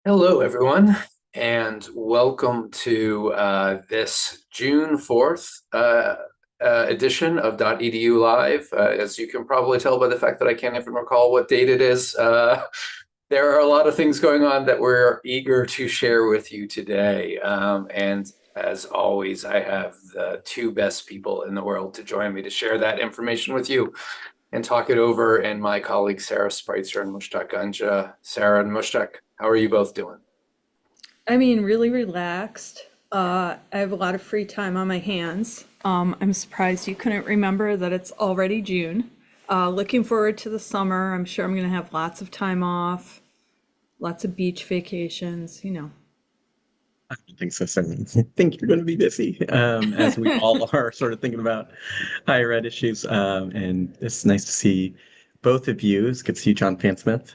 Hello, everyone, and welcome to this June 4th edition of dotEDU Live. As you can probably tell by the fact that I can't even recall what date it is, there are a lot of things going on that we're eager to share with you today. And as always, I have the two best people in the world to join me to share that information with you and talk it over, and my colleagues Sarah Spreitzer and Mushtaq Gunja. Sarah and Mushtaq, how are you both doing? Really relaxed. I have a lot of free time on my hands. I'm surprised you couldn't remember that it's already June. Looking forward to the summer. I'm sure I'm going to have lots of time off, lots of beach vacations. I don't think so, Sam. I think you're going to be busy, as we all are sort of thinking about higher ed issues. And it's nice to see both of you. It's good to see you, Jon Fansmith.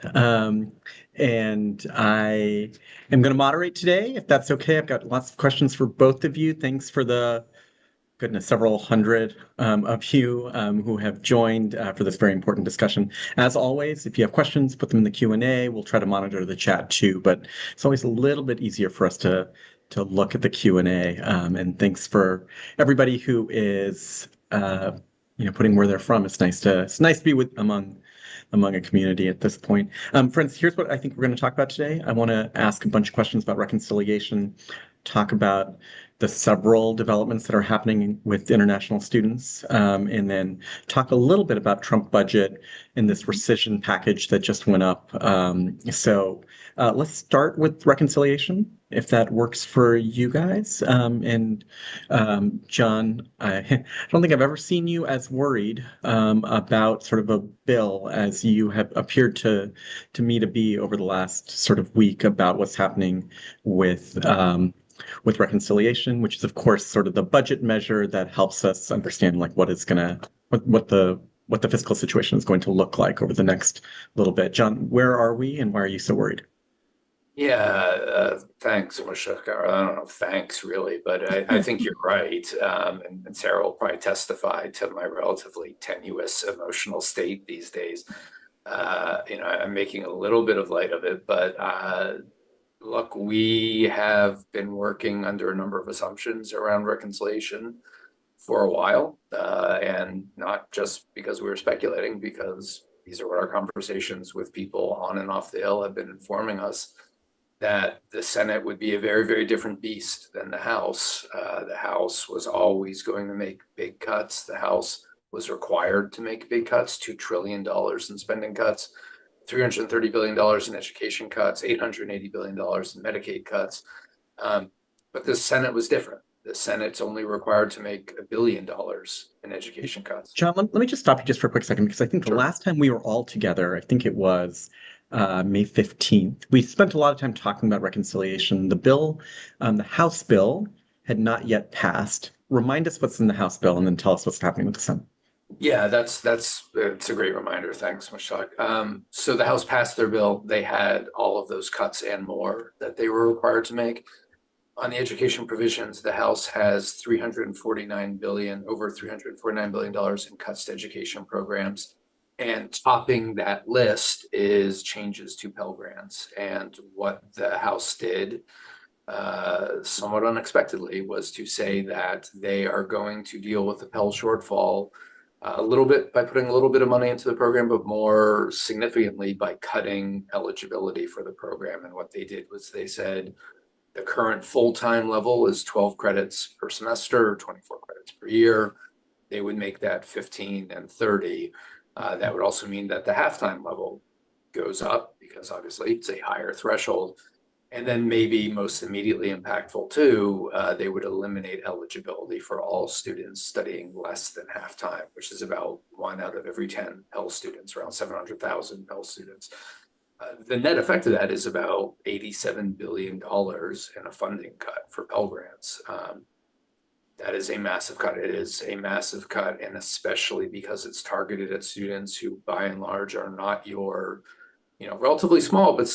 And I am going to moderate today, if that's okay. I've got lots of questions for both of you. Thanks for the goodness, several hundred of you who have joined for this very important discussion. As always, if you have questions, put them in the Q&A. We'll try to monitor the chat too, but it's always a little bit easier for us to look at the Q&A. And thanks for everybody who is putting where they're from. It's nice to be with among a community at this point. Friends, here's what I think we're going to talk about today. I want to ask a bunch of questions about reconciliation, talk about the several developments that are happening with international students, and then talk a little bit about Trump budget and this rescission package that just went up. So let's start with reconciliation, if that works for you guys. And Jon, I don't think I've ever seen you as worried about sort of a bill as you have appeared to me to be over the last sort of week about what's happening with reconciliation, which is of course sort of the budget measure that helps us understand like what the fiscal situation is going to look like over the next little bit. Jon, where are we and why are you so worried? Yeah, thanks, Mushtaq. I don't know, thanks really, but I think you're right. And Sarah will probably testify to my relatively tenuous emotional state these days. I'm making a little bit of light of it, but look, we have been working under a number of assumptions around reconciliation for a while, and not just because we were speculating, because these are what our conversations with people on and off the Hill have been informing us that the Senate would be a very, very different beast than the House. The House was always going to make big cuts. The House was required to make big cuts, $2 trillion in spending cuts, $330 billion in education cuts, $880 billion in Medicaid cuts. But the Senate was different. The Senate's only required to make $1 billion in education cuts. Jon, let me just stop you just for a quick second because I think the Sure. last time we were all together, I think it was May 15th, we spent a lot of time talking about reconciliation. The House bill had not yet passed. Remind us what's in the House bill and then tell us what's happening with the Senate. Yeah, it's a great reminder. Thanks, Mashak. So the House passed their bill. They had all of those cuts and more that they were required to make. On the education provisions, the House has 349 billion, over $349 billion in cuts to education programs. And topping that list is changes to Pell Grants. And what the House did, somewhat unexpectedly, was to say that they are going to deal with the Pell shortfall a little bit by putting a little bit of money into the program, but more significantly by cutting eligibility for the program. And what they did was they said the current full-time level is 12 credits per semester, 24 credits per year. They would make that 15 and 30. That would also mean that the half-time level goes up because obviously it's a higher threshold. And then maybe most immediately impactful too, they would eliminate eligibility for all students studying less than half-time, which is about 1 out of every 10 Pell students, around 700,000 Pell students. The net effect of that is about $87 billion in a funding cut for Pell Grants. That is a massive cut. It is a massive cut, and especially because it's targeted at students who by and large are not your relatively small, but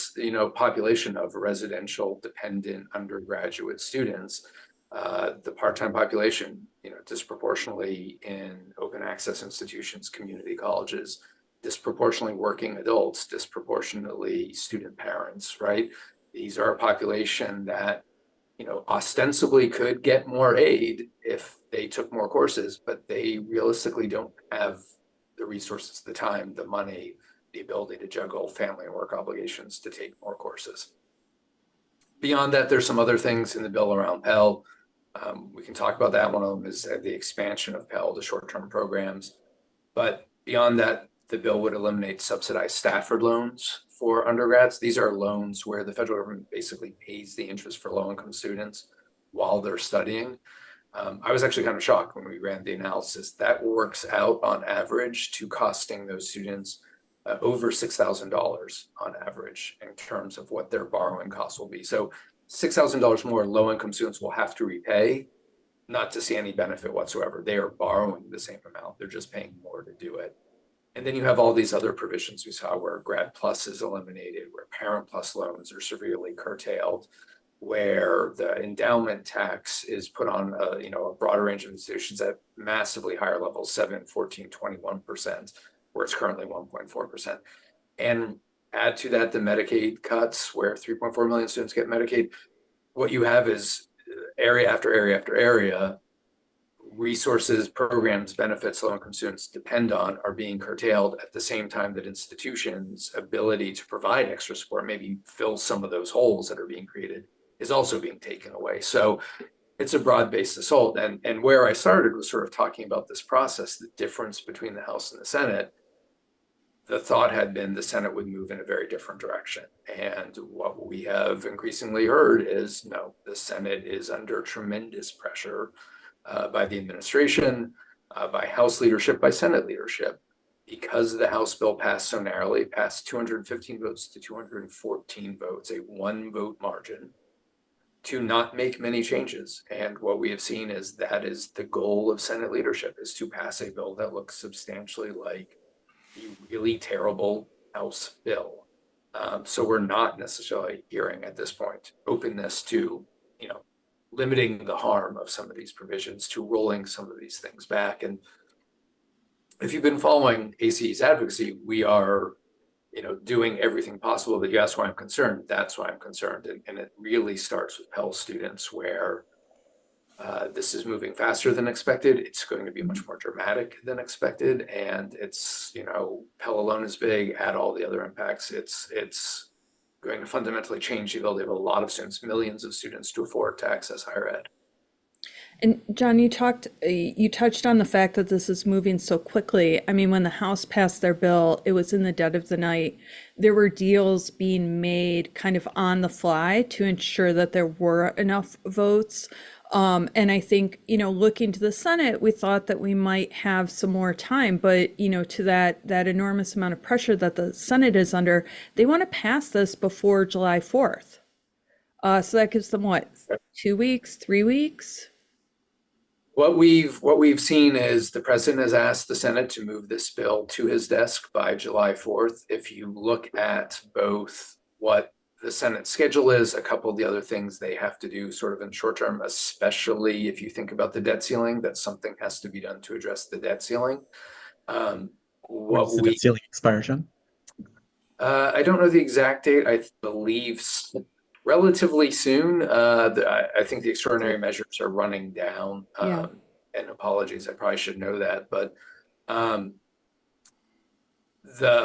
population of residential dependent undergraduate students. The part-time population, disproportionately in open access institutions, community colleges, disproportionately working adults, disproportionately student parents, right? these are a population that, you know, ostensibly could get more aid if they took more courses, but they realistically don't have the resources, the time, the money, the ability to juggle family and work obligations to take more courses. Beyond that, there's some other things in the bill around Pell. We can talk about that. One of them is the expansion of Pell to short-term programs. But beyond that, the bill would eliminate subsidized Stafford loans for undergrads. These are loans where the federal government basically pays the interest for low-income students while they're studying. I was actually kind of shocked when we ran the analysis. That works out on average to costing those students over $6,000 on average in terms of what their borrowing costs will be. So $6,000 more low-income students will have to repay, not to see any benefit whatsoever. They are borrowing the same amount. They're just paying more to do it. And then you have all these other provisions we saw where Grad Plus is eliminated, where Parent Plus loans are severely curtailed, where the endowment tax is put on a broader range of institutions at massively higher levels, 7, 14, 21%, where it's currently 1.4%. And add to that the Medicaid cuts, where 3.4 million students get Medicaid. What you have is area after area after area, resources, programs, benefits low-income students depend on are being curtailed at the same time that institutions' ability to provide extra support, maybe fill some of those holes that are being created, is also being taken away. So it's a broad-based assault. And where I started was sort of talking about this process, the difference between the House and the Senate. The thought had been the Senate would move in a very different direction. And what we have increasingly heard is no, the Senate is under tremendous pressure by the administration, by House leadership, by Senate leadership, because the House bill passed so narrowly, passed 215 votes to 214 votes, a 1-vote margin, to not make many changes. And what we have seen is that is the goal of Senate leadership, is to pass a bill that looks substantially like the really terrible House bill. So we're not necessarily hearing at this point openness to, limiting the harm of some of these provisions, to rolling some of these things back. And if you've been following ACE's advocacy, we are, doing everything possible. But you ask why I'm concerned. That's why I'm concerned. And it really starts with Pell students, where this is moving faster than expected. It's going to be much more dramatic than expected. And it's, Pell alone is big, add all the other impacts. It's going to fundamentally change the ability of a lot of students, millions of students, to afford to access higher ed. And John, you touched on the fact that this is moving so quickly. I mean, when the House passed their bill, it was in the dead of the night. There were deals being made kind of on the fly to ensure that there were enough votes. And I think, looking to the Senate, we thought that we might have some more time, but, to that enormous amount of pressure that the Senate is under, they want to pass this before July 4th. So that gives them 2 weeks, 3 weeks? What we've seen is the president has asked the Senate to move this bill to his desk by July 4th. If you look at both what the Senate schedule is, a couple of the other things they have to do sort of in short term, especially if you think about the debt ceiling, that something has to be done to address the debt ceiling. When does the debt ceiling expire, John? I don't know the exact date. I believe relatively soon. I think the extraordinary measures are running down. Yeah. And apologies, I probably should know that, but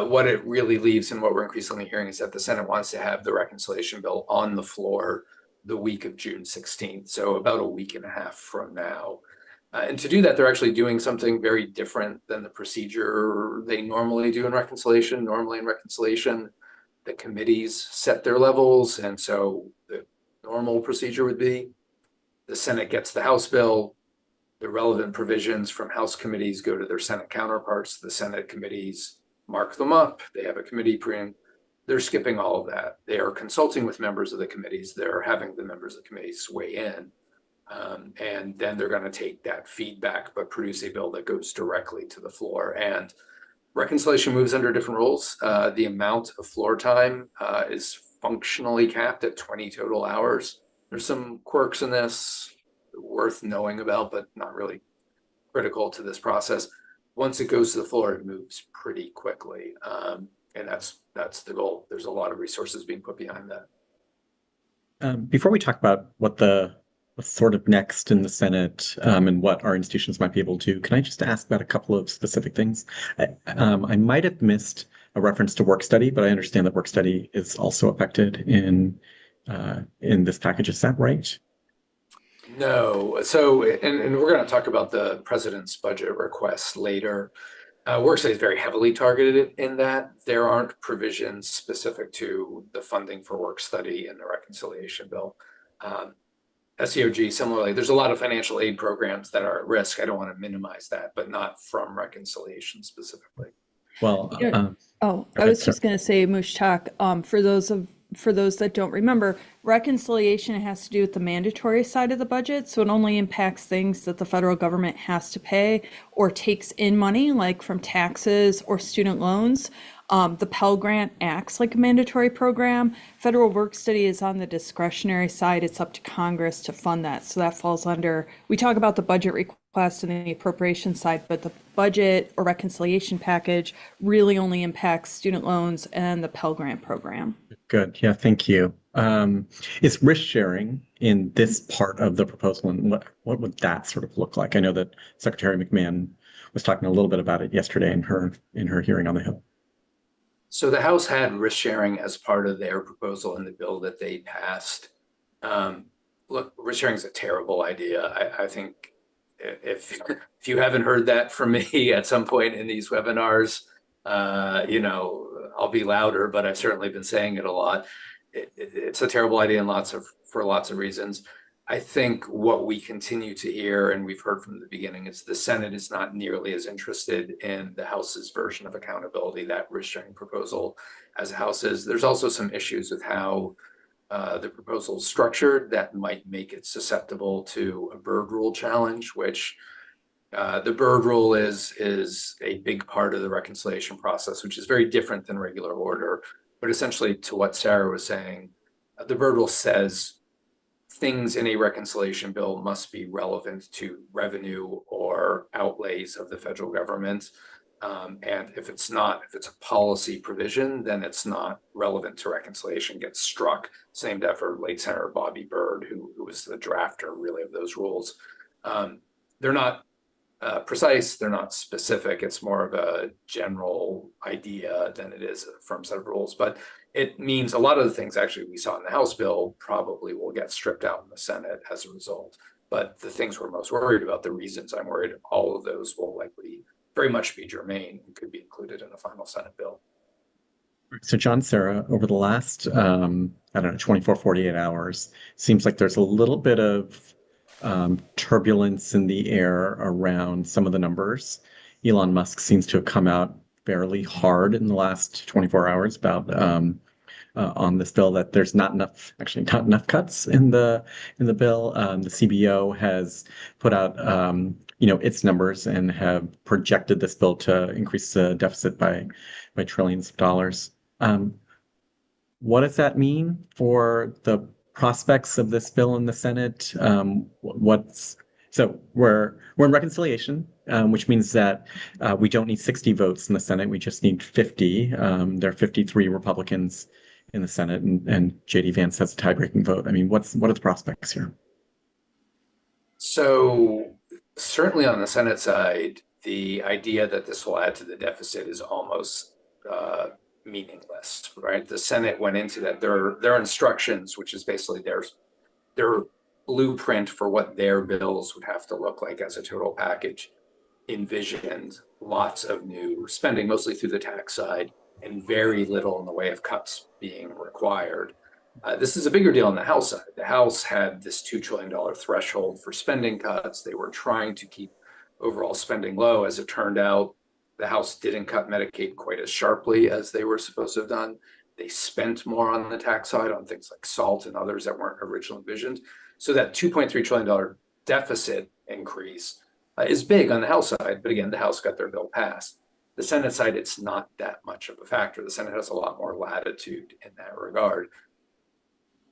what it really leaves and what we're increasingly hearing is that the Senate wants to have the reconciliation bill on the floor the week of June 16th, so about a week and a half from now. And to do that, they're actually doing something very different than the procedure they normally do in reconciliation. Normally in reconciliation, the committees set their levels, and so the normal procedure would be the Senate gets the House bill, the relevant provisions from House committees go to their Senate counterparts, the Senate committees mark them up, they have a committee pre. They're skipping all of that. They are consulting with members of the committees. They're having the members of the committees weigh in. And then they're going to take that feedback, but produce a bill that goes directly to the floor. And reconciliation moves under different rules. The amount of floor time is functionally capped at 20 total hours. There's some quirks in this worth knowing about, but not really critical to this process. Once it goes to the floor, it moves pretty quickly. And that's the goal. There's a lot of resources being put behind that. Before we talk about what's sort of next in the Senate, and what our institutions might be able to do, can I just ask about a couple of specific things? I might have missed a reference to work study, but I understand that work study is also affected in this package. Is that right? No, so, and we're going to talk about the president's budget requests later. Worksite is very heavily targeted in that there aren't provisions specific to the funding for work study in the reconciliation bill. SEOG, similarly, there's a lot of financial aid programs that are at risk. I don't want to minimize that, but not from reconciliation specifically. Well, Yeah. Oh, go I ahead, was sir. just going to say, Mushtaq, for those that don't remember, reconciliation has to do with the mandatory side of the budget, so it only impacts things that the federal government has to pay or takes in money, like from taxes or student loans. The Pell Grant acts like a mandatory program. Federal work study is on the discretionary side. It's up to Congress to fund that. So that falls under, we talk about the budget request and the appropriation side, but the budget or reconciliation package really only impacts student loans and the Pell Grant program. Good. Yeah, thank you. Is risk sharing in this part of the proposal, and what would that sort of look like? I know that Secretary McMahon was talking a little bit about it yesterday in her hearing on the Hill. So the House had risk sharing as part of their proposal in the bill that they passed. Look, risk sharing is a terrible idea. I think if if you haven't heard that from me at some point in these webinars, I'll be louder, but I've certainly been saying it a lot. It's a terrible idea for lots of reasons. I think what we continue to hear, and we've heard from the beginning, is the Senate is not nearly as interested in the House's version of accountability, that risk-sharing proposal, as the House is. There's also some issues with how the proposal is structured that might make it susceptible to a Byrd rule challenge, which the Byrd rule is a big part of the reconciliation process, which is very different than regular order. But essentially, to what Sarah was saying, the Byrd rule says things in a reconciliation bill must be relevant to revenue or outlays of the federal government. And if it's a policy provision, then it's not relevant to reconciliation, gets struck. Same for late Senator Bobby Byrd, who was the drafter really of those rules. They're not precise, they're not specific. It's more of a general idea than it is a firm set of rules. But it means a lot of the things actually we saw in the House bill probably will get stripped out in the Senate as a result. But the things we're most worried about, the reasons I'm worried, all of those will likely very much be germane and could be included in the final Senate bill. So John, Sarah, over the last, I don't know, 24, 48 hours, seems like there's a little bit of turbulence in the air around some of the numbers. Elon Musk seems to have come out fairly hard in the last 24 hours about on this bill, that there's not enough cuts in the bill. The CBO has put out its numbers and have projected this bill to increase the deficit by trillions of dollars. What does that mean for the prospects of this bill in the Senate? So we're in reconciliation, which means that we don't need 60 votes in the Senate. We just need 50. There are 53 Republicans in the Senate, and JD Vance has a tie-breaking vote. I mean, what are the prospects here? So certainly on the Senate side, the idea that this will add to the deficit is almost meaningless, right? The Senate went into that. Their instructions, which is basically their blueprint for what their bills would have to look like as a total package, envisioned lots of new spending, mostly through the tax side, and very little in the way of cuts being required. This is a bigger deal on the House side. The House had this $2 trillion threshold for spending cuts. They were trying to keep overall spending low. As it turned out, the House didn't cut Medicaid quite as sharply as they were supposed to have done. They spent more on the tax side on things like salt and others that weren't originally envisioned. So that $2.3 trillion deficit increase is big on the House side. But again, the House got their bill passed. The Senate side, it's not that much of a factor. The Senate has a lot more latitude in that regard.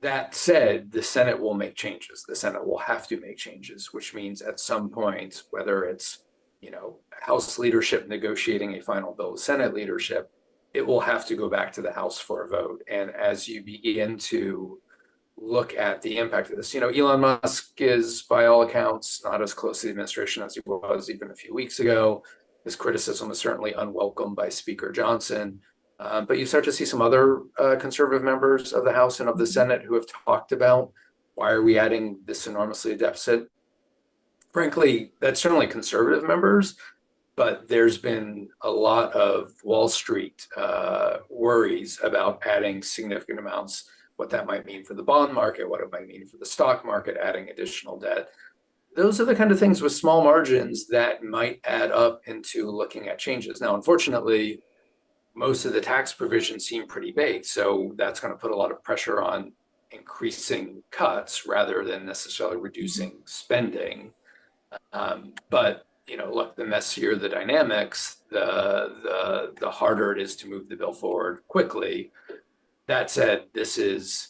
That said, the Senate will make changes. The Senate will have to make changes, which means at some point, whether it's House leadership negotiating a final bill with Senate leadership, it will have to go back to the House for a vote. And as you begin to look at the impact of this. Elon Musk is, by all accounts, not as close to the administration as he was even a few weeks ago. His criticism is certainly unwelcome by Speaker Johnson. But you start to see some other conservative members of the House and of the Senate who have talked about, why are we adding this enormously deficit? Frankly, that's certainly conservative members, but there's been a lot of Wall Street worries about adding significant amounts, what that might mean for the bond market, what it might mean for the stock market, adding additional debt. Those are the kind of things with small margins that might add up into looking at changes. Now, unfortunately, most of the tax provisions seem pretty baked, so that's going to put a lot of pressure on increasing cuts rather than necessarily reducing spending. But look, the messier the dynamics, the harder it is to move the bill forward quickly. That said, this is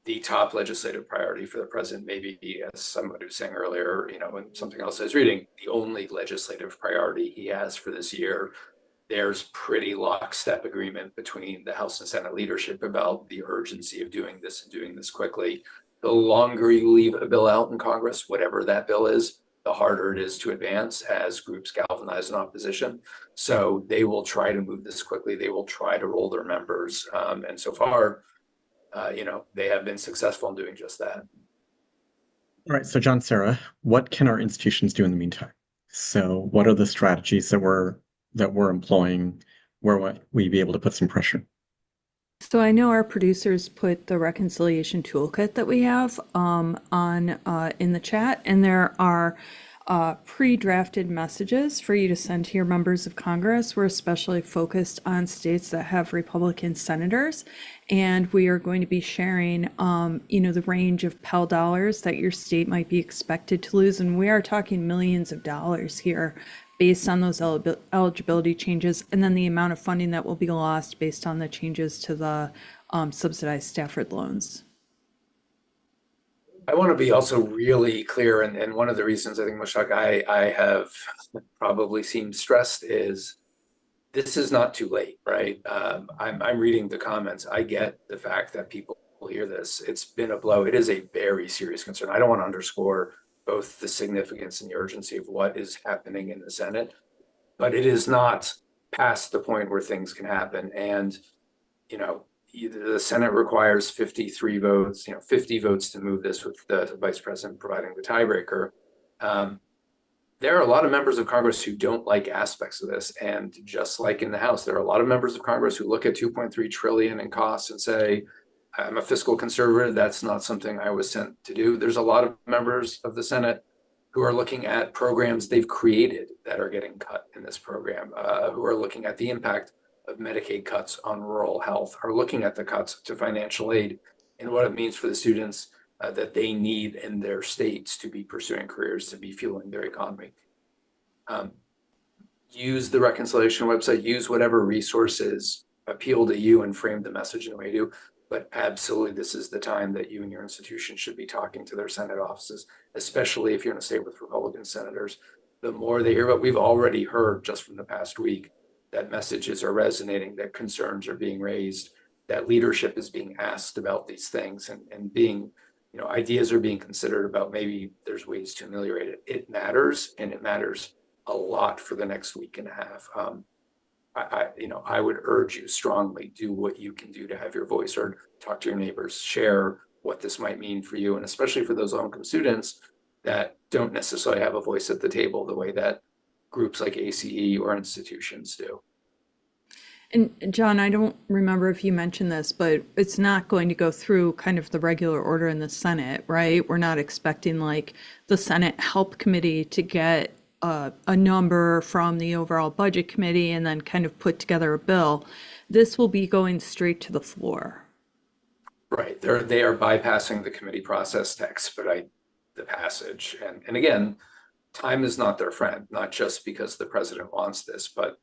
the top legislative priority for the president, maybe, as somebody was saying earlier, and something else I was reading, the only legislative priority he has for this year. There's pretty lockstep agreement between the House and Senate leadership about the urgency of doing this and doing this quickly. The longer you leave a bill out in Congress, whatever that bill is, the harder it is to advance as groups galvanize in opposition. So they will try to move this quickly. They will try to roll their members. And so far, they have been successful in doing just that. All right. So John, Sarah, what can our institutions do in the meantime? So what are the strategies that we're employing where might we be able to put some pressure? So I know our producers put the reconciliation toolkit that we have in the chat, and there are pre-drafted messages for you to send to your members of Congress. We're especially focused on states that have Republican senators, and we are going to be sharing, the range of Pell dollars that your state might be expected to lose, and we are talking millions of dollars here based on those eligibility changes, and then the amount of funding that will be lost based on the changes to the subsidized Stafford loans. I want to be also really clear, and one of the reasons I think, Mushtaq, I have probably seemed stressed is this is not too late, right? I'm reading the comments. I get the fact that people hear this. It's been a blow. It is a very serious concern. I don't want to underscore both the significance and the urgency of what is happening in the Senate, but it is not past the point where things can happen. And, the Senate requires 53 votes, 50 votes to move this with the vice president providing the tiebreaker. There are a lot of members of Congress who don't like aspects of this. And just like in the House, there are a lot of members of Congress who look at 2.3 trillion in costs and say, I'm a fiscal conservative. That's not something I was sent to do. There's a lot of members of the Senate who are looking at programs they've created that are getting cut in this program, who are looking at the impact of Medicaid cuts on rural health, are looking at the cuts to financial aid and what it means for the students that they need in their states to be pursuing careers, to be fueling their economy. Use the reconciliation website, use whatever resources appeal to you and frame the message in a way you do. But absolutely, this is the time that you and your institution should be talking to their Senate offices, especially if you're in a state with Republican senators. The more they hear about, we've already heard just from the past week that messages are resonating, that concerns are being raised, that leadership is being asked about these things and being, ideas are being considered about maybe there's ways to ameliorate it. It matters, and it matters a lot for the next week and a half. I would urge you strongly, do what you can do to have your voice heard, talk to your neighbors, share what this might mean for you, and especially for those low-income students that don't necessarily have a voice at the table the way that groups like ACE or institutions do. And John, I don't remember if you mentioned this, but it's not going to go through kind of the regular order in the Senate, right? We're not expecting like the Senate Help Committee to get a number from the overall budget committee and then kind of put together a bill. This will be going straight to the floor. Right. They are bypassing the committee process to expedite the passage. And again, time is not their friend, not just because the president wants this, but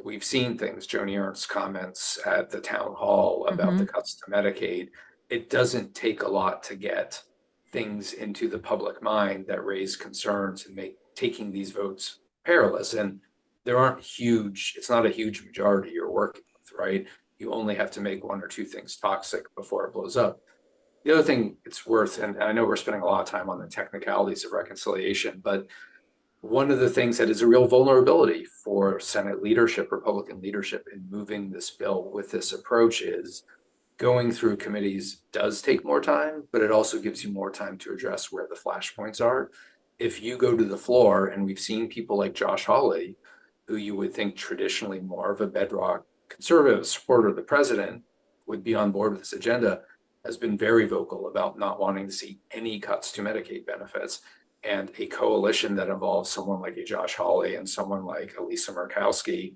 we've seen things, Joni Ernst's comments at the town hall about the cuts to Medicaid. It doesn't take a lot to get things into the public mind that raise concerns and make taking these votes perilous. And there aren't huge, it's not a huge majority you're working with, right? You only have to make one or two things toxic before it blows up. The other thing it's worth, and I know we're spending a lot of time on the technicalities of reconciliation, but one of the things that is a real vulnerability for Senate leadership, Republican leadership, in moving this bill with this approach is going through committees does take more time, but it also gives you more time to address where the flashpoints are. If you go to the floor, and we've seen people like Josh Hawley, who you would think traditionally more of a bedrock conservative supporter of the president would be on board with this agenda, has been very vocal about not wanting to see any cuts to Medicaid benefits. And a coalition that involves someone like a Josh Hawley and someone like Elisa Murkowski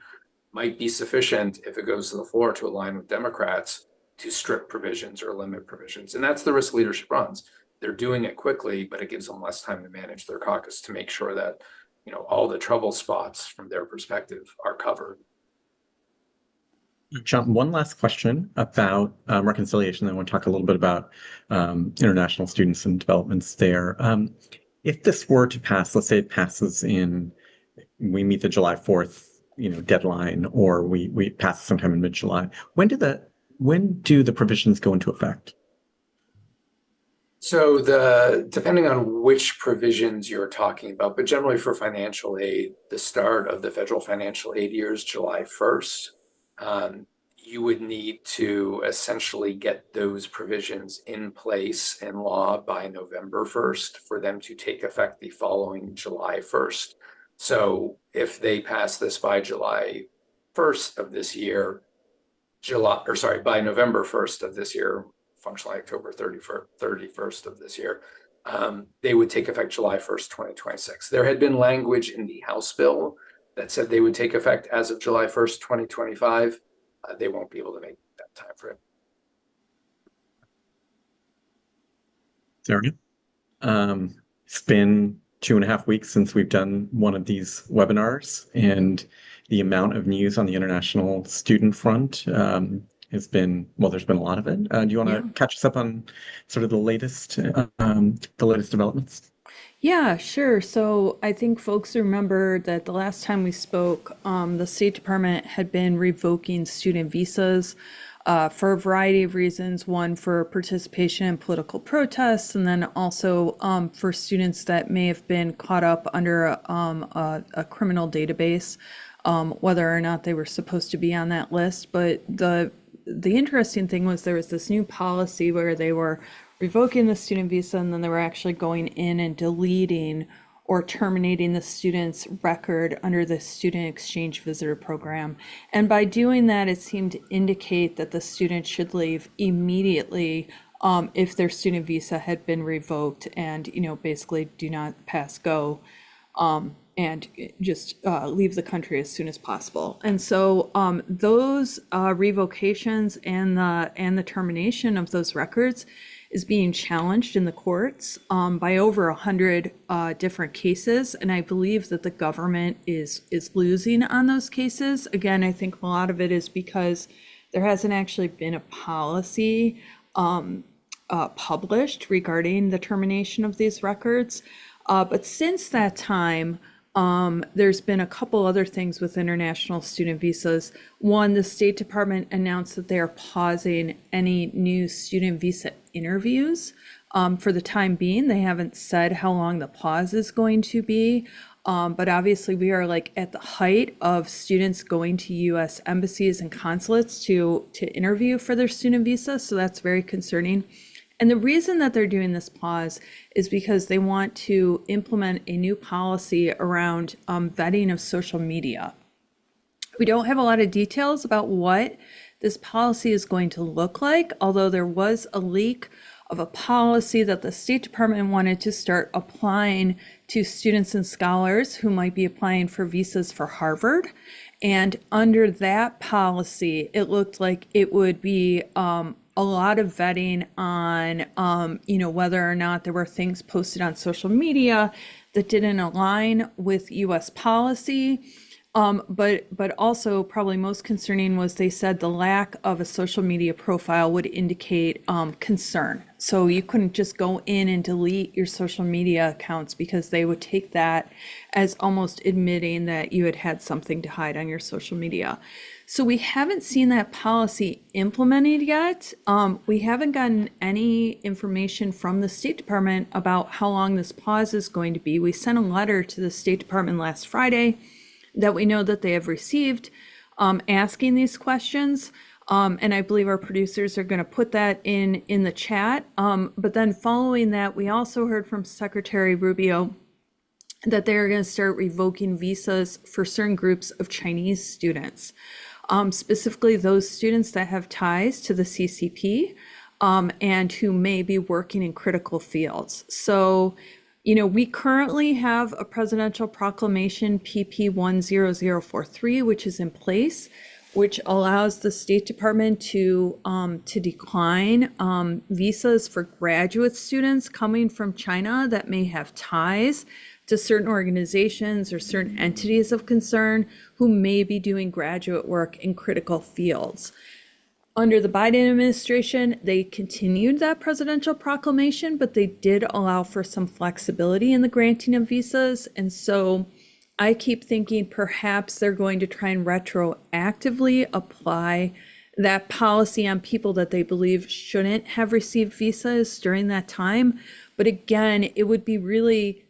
might be sufficient if it goes to the floor to align with Democrats to strip provisions or limit provisions. And that's the risk leadership runs. They're doing it quickly, but it gives them less time to manage their caucus to make sure that, you know, all the trouble spots from their perspective are covered. John, one last question about reconciliation. I want to talk a little bit about international students and developments there. If this were to pass, let's say it passes we meet the July 4th, deadline, or we pass sometime in mid-July. When do the provisions go into effect? So depending on which provisions you're talking about, but generally for financial aid, the start of the federal financial aid year is July 1st. You would need to essentially get those provisions in place in law by November 1st for them to take effect the following July 1st. So if they pass this by July 1st of this year, by November 1st of this year, functionally October 31st of this year, they would take effect July 1st, 2026. There had been language in the House bill that said they would take effect as of July 1st, 2025. They won't be able to make that time frame. There we go. It's been 2.5 weeks since we've done one of these webinars, and the amount of news on the international student front has been, well, there's been a lot of it. Do you want to catch us up on sort of the latest developments? Yeah, sure. So I think folks remember that the last time we spoke, the State Department had been revoking student visas for a variety of reasons. One, for participation in political protests, and then also for students that may have been caught up under a criminal database, whether or not they were supposed to be on that list. But the interesting thing was there was this new policy where they were revoking the student visa, and then they were actually going in and deleting or terminating the student's record under the student exchange visitor program. And by doing that, it seemed to indicate that the student should leave immediately if their student visa had been revoked, and basically do not pass go and just leave the country as soon as possible. And so those revocations and the termination of those records is being challenged in the courts by over 100 different cases. And I believe that the government is losing on those cases. Again, I think a lot of it is because there hasn't actually been a policy published regarding the termination of these records. But since that time, there's been a couple other things with international student visas. One, the State Department announced that they are pausing any new student visa interviews for the time being. They haven't said how long the pause is going to be, but obviously we are like at the height of students going to U.S. embassies and consulates to interview for their student visa, so that's very concerning. And the reason that they're doing this pause is because they want to implement a new policy around vetting of social media. We don't have a lot of details about what this policy is going to look like, although there was a leak of a policy that the State Department wanted to start applying to students and scholars who might be applying for visas for Harvard. And under that policy, it looked like it would be a lot of vetting on, whether or not there were things posted on social media that didn't align with U.S. policy. But also probably most concerning was they said the lack of a social media profile would indicate concern. So you couldn't just go in and delete your social media accounts because they would take that as almost admitting that you had had something to hide on your social media. So we haven't seen that policy implemented yet. We haven't gotten any information from the State Department about how long this pause is going to be. We sent a letter to the State Department last Friday that we know that they have received, asking these questions. And I believe our producers are going to put that in the chat. But then following that, we also heard from Secretary Rubio that they are going to start revoking visas for certain groups of Chinese students, specifically those students that have ties to the CCP, and who may be working in critical fields. So, we currently have a presidential proclamation, PP 10043, which is in place, which allows the State Department to decline visas for graduate students coming from China that may have ties to certain organizations or certain entities of concern who may be doing graduate work in critical fields. Under the Biden administration, they continued that presidential proclamation, but they did allow for some flexibility in the granting of visas. And so I keep thinking perhaps they're going to try and retroactively apply that policy on people that they believe shouldn't have received visas during that time. But again, it would be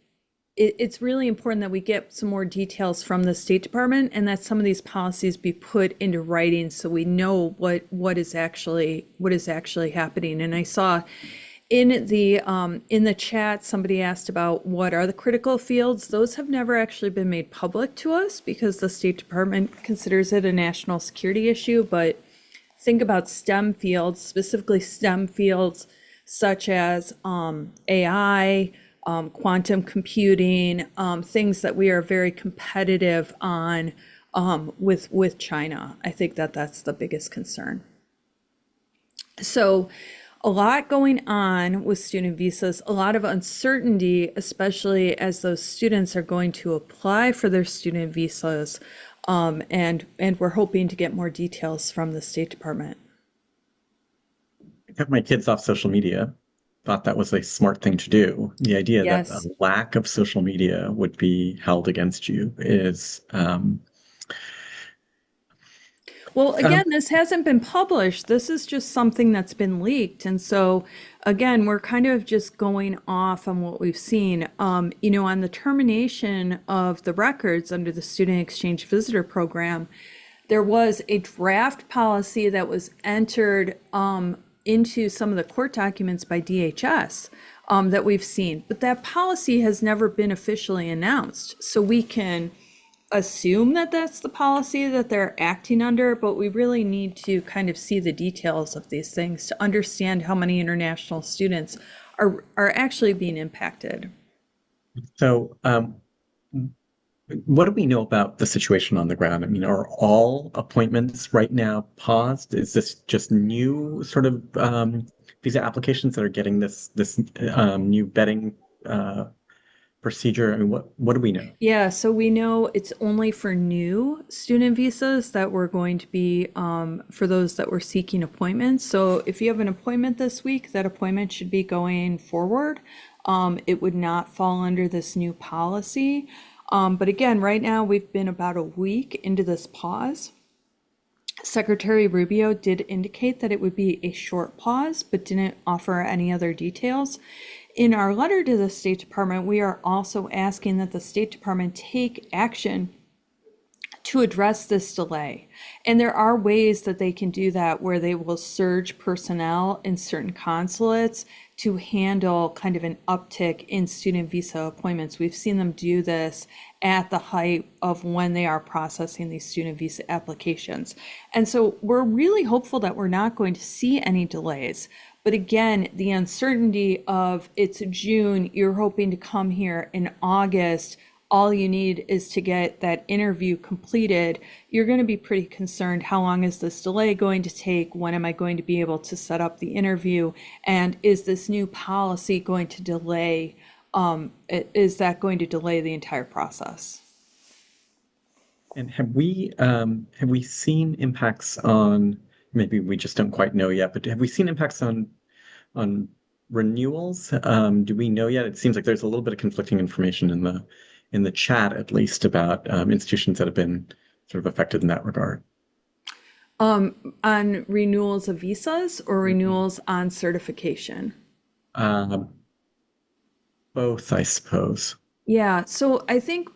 it's really important that we get some more details from the State Department and that some of these policies be put into writing so we know what is actually happening. And I saw in the chat, somebody asked about what are the critical fields. Those have never actually been made public to us because the State Department considers it a national security issue. But think about STEM fields, specifically STEM fields such as AI, quantum computing, things that we are very competitive on with China. I think that's the biggest concern. So a lot going on with student visas, a lot of uncertainty, especially as those students are going to apply for their student visas. And we're hoping to get more details from the State Department. I kept my kids off social media. Thought that was a smart thing to do. The idea that Yes. a lack of social media would be held against you is Well, again, this hasn't been published. This is just something that's been leaked. And so, again, we're kind of just going off on what we've seen. On the termination of the records under the Student Exchange Visitor Program, there was a draft policy that was entered into some of the court documents by DHS that we've seen. But that policy has never been officially announced. So we can assume that that's the policy that they're acting under, but we really need to kind of see the details of these things to understand how many international students are actually being impacted. so. What do we know about the situation on the ground? I mean, are all appointments right now paused? Is this just new sort of visa applications that are getting this new vetting procedure? I mean, what do we know? Yeah, so we know it's only for new student visas that we're going to be for those that were seeking appointments. So if you have an appointment this week, that appointment should be going forward. It would not fall under this new policy. But again, right now we've been about a week into this pause. Secretary Rubio did indicate that it would be a short pause, but didn't offer any other details. In our letter to the State Department, we are also asking that the State Department take action to address this delay. And there are ways that they can do that where they will surge personnel in certain consulates to handle kind of an uptick in student visa appointments. We've seen them do this at the height of when they are processing these student visa applications. And so we're really hopeful that we're not going to see any delays. But again, the uncertainty of it's June, you're hoping to come here in August, all you need is to get that interview completed. You're going to be pretty concerned. How long is this delay going to take? When am I going to be able to set up the interview? And is this new policy going to delay? Is that going to delay the entire process? And have we seen impacts on, maybe we just don't quite know yet, but have we seen impacts on renewals? Do we know yet? It seems like there's a little bit of conflicting information in the chat, at least, about institutions that have been sort of affected in that regard. On renewals of visas or renewals on certification? Uh, Both, I suppose. Yeah, so I think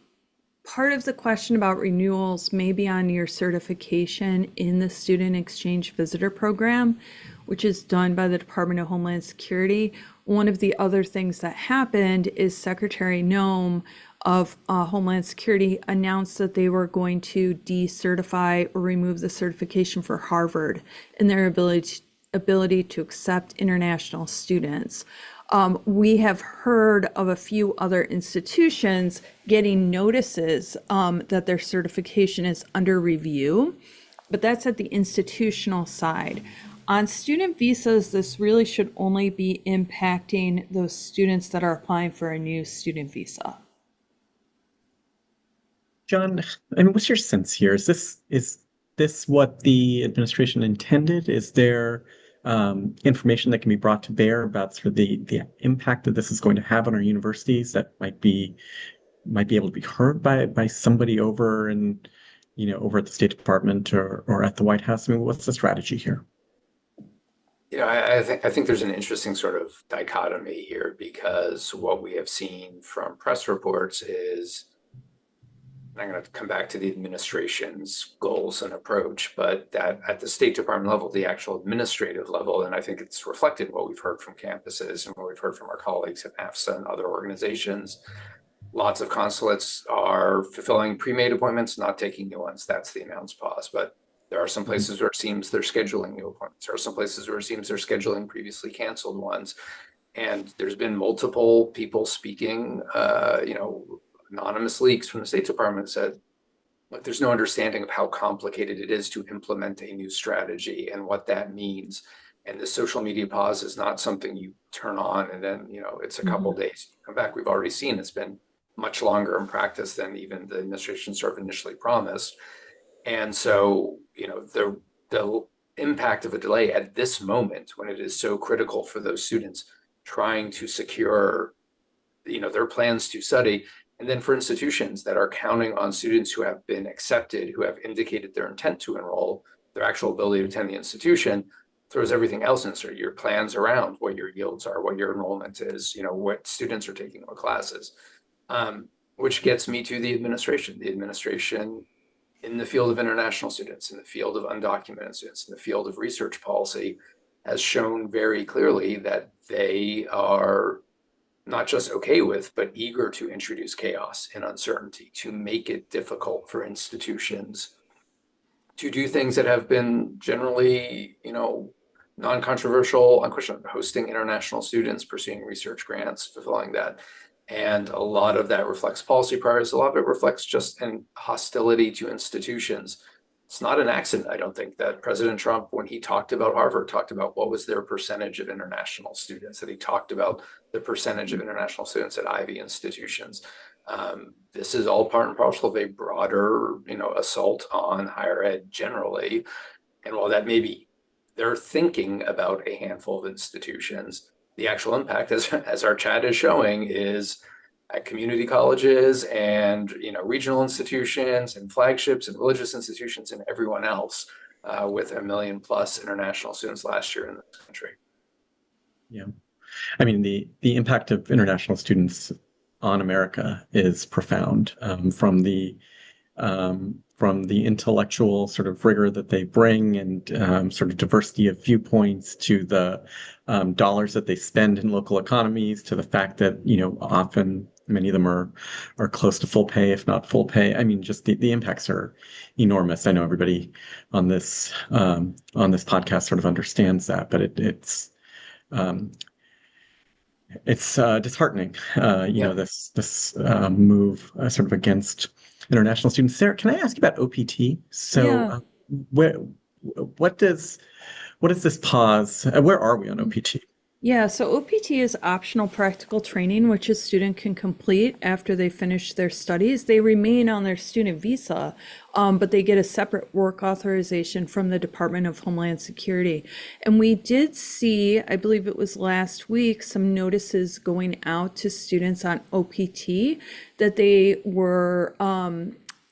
part of the question about renewals may be on your certification in the Student Exchange Visitor Program, which is done by the Department of Homeland Security. One of the other things that happened is Secretary Noem of Homeland Security announced that they were going to decertify or remove the certification for Harvard and their ability to accept international students. We have heard of a few other institutions getting notices that their certification is under review, but that's at the institutional side. On student visas, this really should only be impacting those students that are applying for a new student visa. John, I mean, what's your sense here? Is this what the administration intended? Is there information that can be brought to bear about sort of the impact that this is going to have on our universities that might be able to be heard by somebody over and over at the State Department or at the White House? I mean, what's the strategy here? I think there's an interesting sort of dichotomy here because what we have seen from press reports is, and I'm going to come back to the administration's goals and approach, but that at the State Department level, the actual administrative level, and I think it's reflected in what we've heard from campuses and what we've heard from our colleagues at NAFSA and other organizations. Lots of consulates are fulfilling pre-made appointments, not taking new ones. That's the announce pause. But there are some places where it seems they're scheduling new appointments. There are some places where it seems they're scheduling previously canceled ones. And there's been multiple people speaking, anonymous leaks from the State Department said, look, there's no understanding of how complicated it is to implement a new strategy and what that means. And the social media pause is not something you turn on and then, it's a couple days to come back. We've already seen it's been much longer in practice than even the administration sort of initially promised. And so, the impact of a delay at this moment when it is so critical for those students trying to secure, their plans to study. And then for institutions that are counting on students who have been accepted, who have indicated their intent to enroll, their actual ability to attend the institution, throws everything else in, so your plans around what your yields are, what your enrollment is, what students are taking, what classes, which gets me to the administration. The administration in the field of international students, in the field of undocumented students, in the field of research policy, has shown very clearly that they are not just okay with, but eager to introduce chaos and uncertainty, to make it difficult for institutions to do things that have been generally, non-controversial, unquestioned, hosting international students, pursuing research grants, fulfilling that. And a lot of that reflects policy priorities. A lot of it reflects just an hostility to institutions. It's not an accident, I don't think, that President Trump, when he talked about Harvard, talked about what was their percentage of international students, that he talked about the percentage of international students at Ivy institutions. This is all part and parcel of a broader, assault on higher ed generally. And while that may be, they're thinking about a handful of institutions, the actual impact, as our chat is showing, is at community colleges and regional institutions and flagships and religious institutions and everyone else, with 1 million plus international students last year in this country. Yeah, I mean the impact of international students on America is profound, from the intellectual sort of rigor that they bring and sort of diversity of viewpoints to the dollars that they spend in local economies, to the fact that often many of them are close to full pay, if not full pay. I mean, just the impacts are enormous. I know everybody on this podcast sort of understands that, but it's disheartening, this move sort of against international students. Sarah, can I ask you about OPT? So, Yeah. what does this pause? Where are we on OPT? Yeah, so OPT is optional practical training, which a student can complete after they finish their studies. They remain on their student visa, but they get a separate work authorization from the Department of Homeland Security. And we did see, I believe it was last week, some notices going out to students on OPT that they were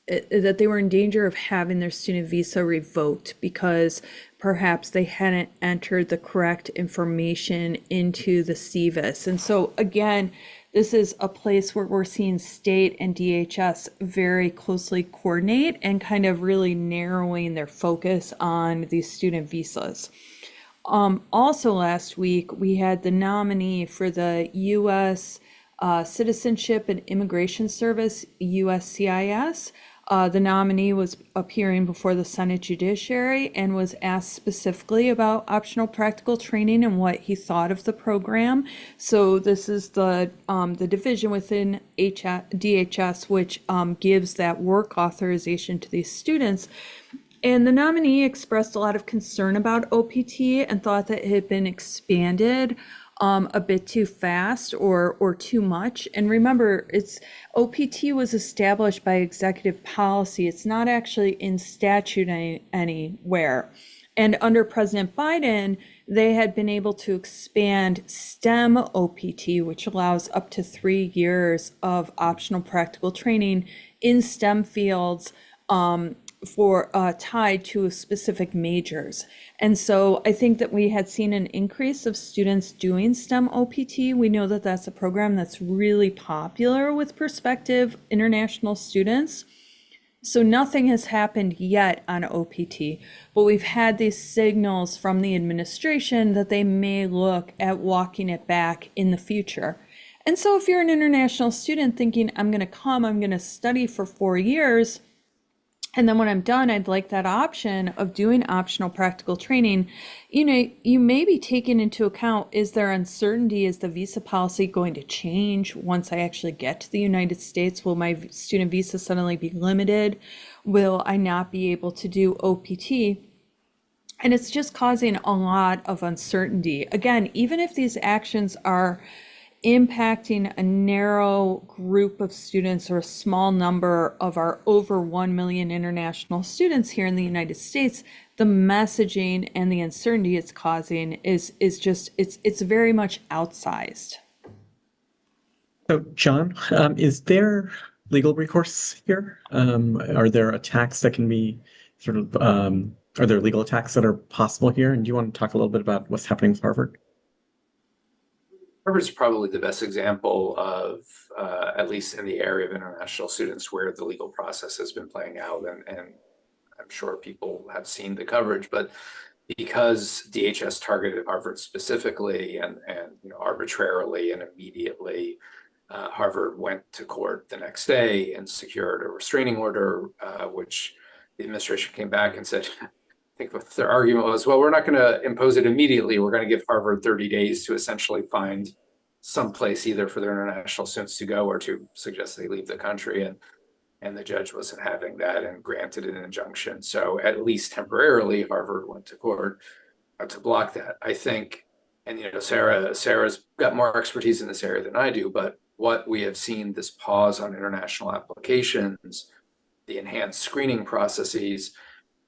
that they were in danger of having their student visa revoked because perhaps they hadn't entered the correct information into the CVIS. And so again, this is a place where we're seeing state and DHS very closely coordinate and kind of really narrowing their focus on these student visas. Also last week, we had the nominee for the U.S. Citizenship and Immigration Service, USCIS. The nominee was appearing before the Senate Judiciary and was asked specifically about optional practical training and what he thought of the program. So this is the division within DHS, which gives that work authorization to these students. And the nominee expressed a lot of concern about OPT and thought that it had been expanded a bit too fast or too much. And remember, OPT was established by executive policy. It's not actually in statute anywhere. And under President Biden, they had been able to expand STEM OPT, which allows up to 3 years of optional practical training in STEM fields for tied to specific majors. And so I think that we had seen an increase of students doing STEM OPT. We know that that's a program that's really popular with prospective international students. So nothing has happened yet on OPT, but we've had these signals from the administration that they may look at walking it back in the future. And so if you're an international student thinking, I'm going to study for 4 years, and then when I'm done, I'd like that option of doing optional practical training. You may be taking into account, is there uncertainty? Is the visa policy going to change once I actually get to the United States? Will my student visa suddenly be limited? Will I not be able to do OPT? And it's just causing a lot of uncertainty. Again, even if these actions are impacting a narrow group of students or a small number of our over 1 million international students here in the United States, the messaging and the uncertainty it's causing is just, it's very much outsized. So, John, is there legal recourse here? Are there attacks that can be are there legal attacks that are possible here? And do you want to talk a little bit about what's happening with Harvard? Harvard's probably the best example of, at least in the area of international students, where the legal process has been playing out. And I'm sure people have seen the coverage, but because DHS targeted Harvard specifically and arbitrarily and immediately, Harvard went to court the next day and secured a restraining order, which the administration came back and said, I think what their argument was, well, we're not going to impose it immediately. We're going to give Harvard 30 days to essentially find some place either for their international students to go or to suggest they leave the country. And the judge wasn't having that and granted an injunction. So at least temporarily, Harvard went to court to block that. I think, and Sarah's got more expertise in this area than I do, but what we have seen, this pause on international applications, the enhanced screening processes,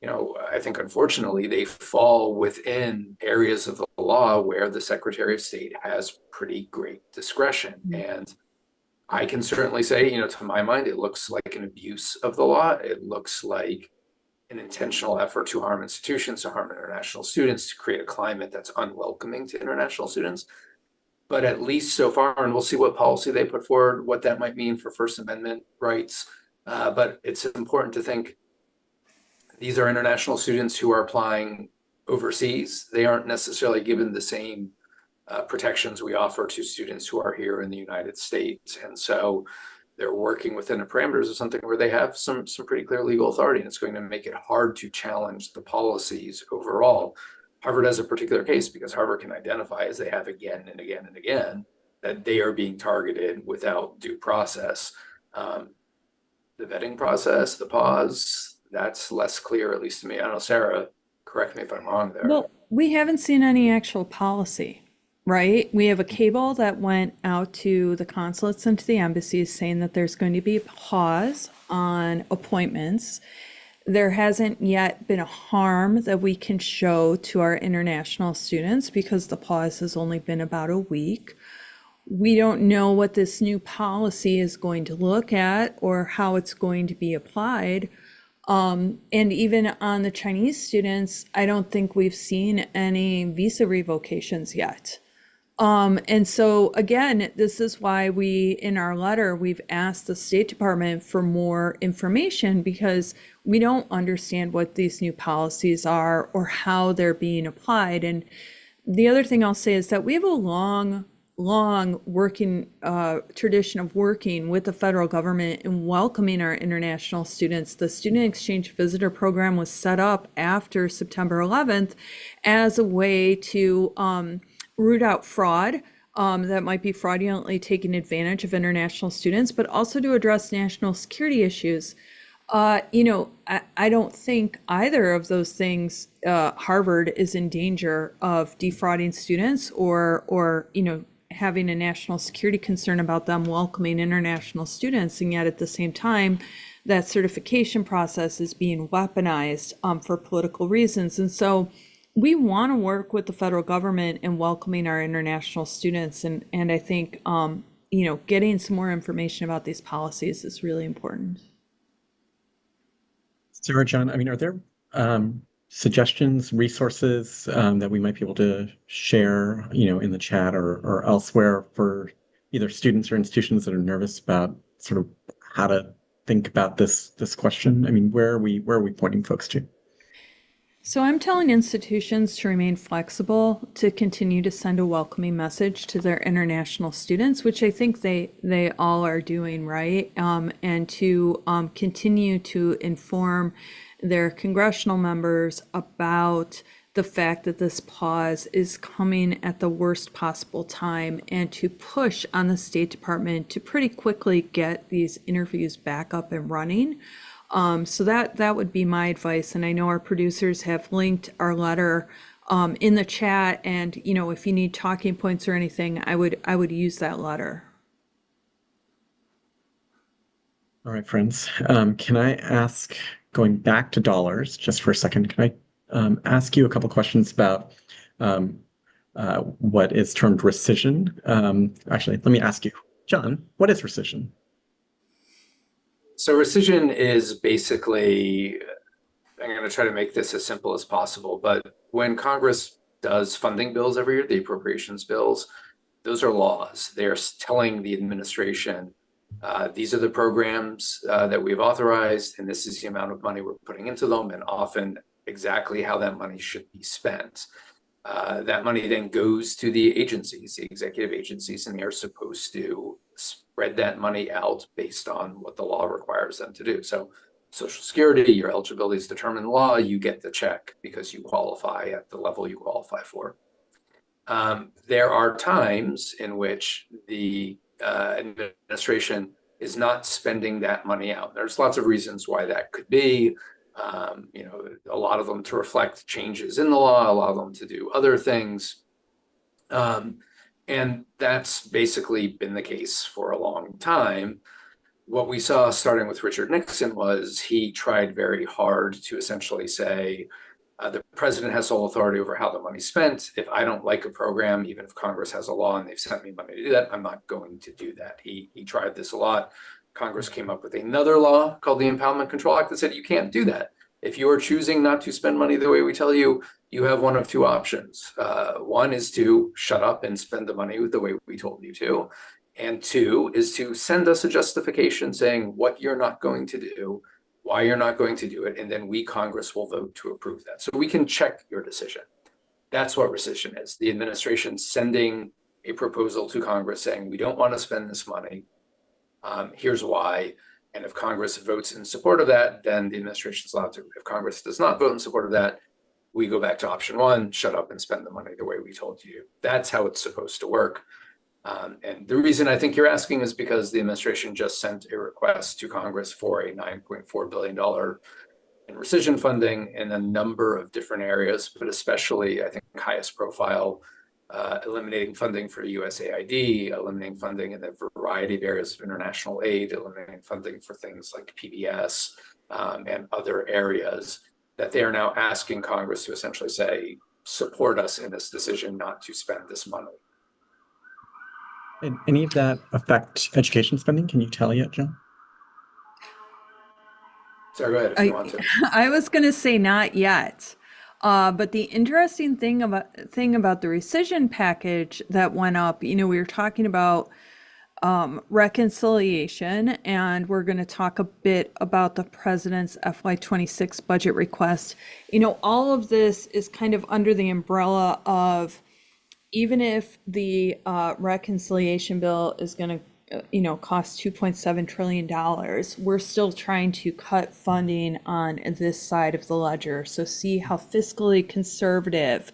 I think unfortunately they fall within areas of the law where the Secretary of State has pretty great discretion. And I can certainly say, to my mind, it looks like an abuse of the law. It looks like an intentional effort to harm institutions, to harm international students, to create a climate that's unwelcoming to international students. But at least so far, and we'll see what policy they put forward, what that might mean for First Amendment rights. But it's important to think these are international students who are applying overseas. They aren't necessarily given the same protections we offer to students who are here in the United States. And so they're working within the parameters of something where they have some pretty clear legal authority, and it's going to make it hard to challenge the policies overall. Harvard has a particular case because Harvard can identify, as they have again and again and again, that they are being targeted without due process. The vetting process, the pause, that's less clear, at least to me. I don't know, Sarah, correct me if I'm wrong there. Well, we haven't seen any actual policy, right? We have a cable that went out to the consulates and to the embassies saying that there's going to be a pause on appointments. There hasn't yet been a harm that we can show to our international students because the pause has only been about a week. we don't know what this new policy is going to look at or how it's going to be applied. And even on the Chinese students, I don't think we've seen any visa revocations yet. And so again, this is why in our letter, we've asked the State Department for more information, because we don't understand what these new policies are or how they're being applied. And the other thing I'll say is that we have a long working tradition of working with the federal government and welcoming our international students. The Student Exchange Visitor Program was set up after September 11th as a way to root out fraud that might be fraudulently taking advantage of international students, but also to address national security issues. I don't think either of those things, Harvard is in danger of defrauding students or having a national security concern about them welcoming international students. And yet at the same time, that certification process is being weaponized for political reasons. And so we want to work with the federal government in welcoming our international students. And I think, getting some more information about these policies is really important. Sarah, John, I mean, are there suggestions, resources that we might be able to share, in the chat or elsewhere for either students or institutions that are nervous about sort of how to think about this question? I mean, where are we pointing folks to? So I'm telling institutions to remain flexible, to continue to send a welcoming message to their international students, which I think they all are doing, right? And to continue to inform their congressional members about the fact that this pause is coming at the worst possible time, and to push on the State Department to pretty quickly get these interviews back up and running. So that would be my advice. And I know our producers have linked our letter in the chat. And, if you need talking points or anything, I would use that letter. All right, friends. Can I ask, going back to dollars just for a second, can I ask you a couple questions about what is termed rescission? Actually, let me ask you, John, what is rescission? So rescission is basically, I'm going to try to make this as simple as possible, but when Congress does funding bills every year, the appropriations bills, those are laws. They're telling the administration, these are the programs that we've authorized, and this is the amount of money we're putting into them, and often exactly how that money should be spent. That money then goes to the agencies, the executive agencies, and they're supposed to spread that money out based on what the law requires them to do. So Social Security, your eligibility is determined in law, you get the check because you qualify at the level you qualify for. There are times in which the administration is not spending that money out. There's lots of reasons why that could be. A lot of them to reflect changes in the law, a lot of them to do other things. And that's basically been the case for a long time. What we saw starting with Richard Nixon was he tried very hard to essentially say, the president has sole authority over how the money's spent. If I don't like a program, even if Congress has a law and they've sent me money to do that, I'm not going to do that. He tried this a lot. Congress came up with another law called the Impoundment Control Act that said you can't do that. If you are choosing not to spend money the way we tell you, you have one of two options. One is to shut up and spend the money the way we told you to. And two is to send us a justification saying what you're not going to do, why you're not going to do it, and then we, Congress, will vote to approve that. So we can check your decision. That's what rescission is. The administration sending a proposal to Congress saying, we don't want to spend this money. Here's why. And if Congress votes in support of that, then the administration is allowed to. If Congress does not vote in support of that, we go back to option one, shut up and spend the money the way we told you. That's how it's supposed to work. And the reason I think you're asking is because the administration just sent a request to Congress for a $9.4 billion in rescission funding in a number of different areas, but especially, I think, highest profile, eliminating funding for USAID, eliminating funding in a variety of areas of international aid, eliminating funding for things like PBS and other areas that they are now asking Congress to essentially say, support us in this decision not to spend this money. And any of that affect education spending? Can you tell yet, John? So go ahead if you I want to. I was gonna say not yet. But the interesting thing about the rescission package that went up, we were talking about reconciliation, and we're going to talk a bit about the president's FY26 budget request. All of this is kind of under the umbrella of, even if the reconciliation bill is going to, cost $2.7 trillion, we're still trying to cut funding on this side of the ledger. So see how fiscally conservative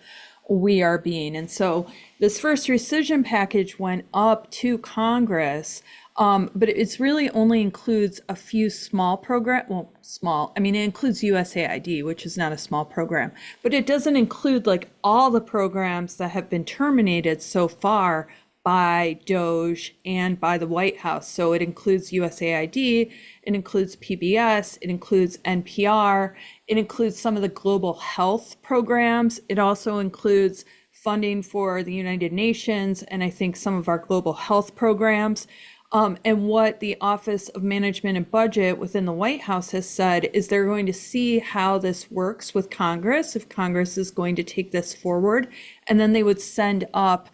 we are being. And so this first rescission package went up to Congress, but it's really only includes a few small program. Well, small. I mean, it includes USAID, which is not a small program, but it doesn't include like all the programs that have been terminated so far by DOGE and by the White House. So it includes USAID, it includes PBS, it includes NPR, it includes some of the global health programs. It also includes funding for the United Nations and I think some of our global health programs. And what the Office of Management and Budget within the White House has said is they're going to see how this works with Congress, if Congress is going to take this forward, and then they would send up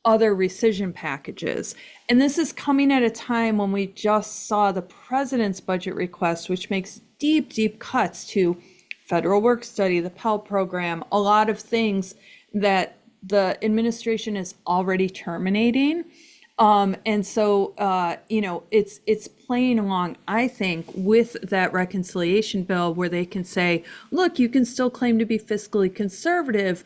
other rescission packages. And this is coming at a time when we just saw the president's budget request, which makes deep, deep cuts to federal work study, the Pell program, a lot of things that the administration is already terminating. And so, it's playing along, I think, with that reconciliation bill where they can say, look, you can still claim to be fiscally conservative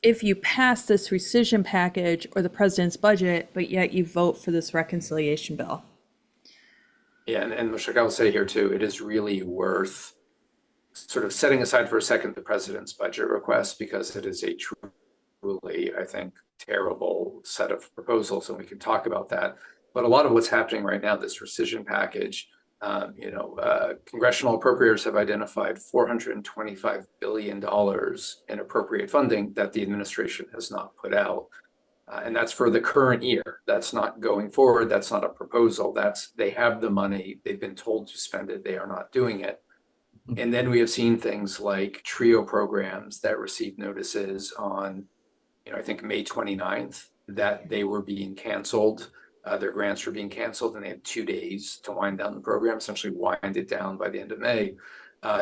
if you pass this rescission package or the president's budget, but yet you vote for this reconciliation bill. Yeah, and Mushtaq, I will say here too, it is really worth sort of setting aside for a second the president's budget request, because it is a truly, I think, terrible set of proposals, and we can talk about that. But a lot of what's happening right now, this rescission package, congressional appropriators have identified $425 billion in appropriate funding that the administration has not put out. And that's for the current year. That's not going forward. That's not a proposal. They have the money. They've been told to spend it. They are not doing it. And then we have seen things like TRIO programs that received notices on, I think May 29th, that they were being canceled. Their grants were being canceled, and they had 2 days to wind down the program, essentially wind it down by the end of May.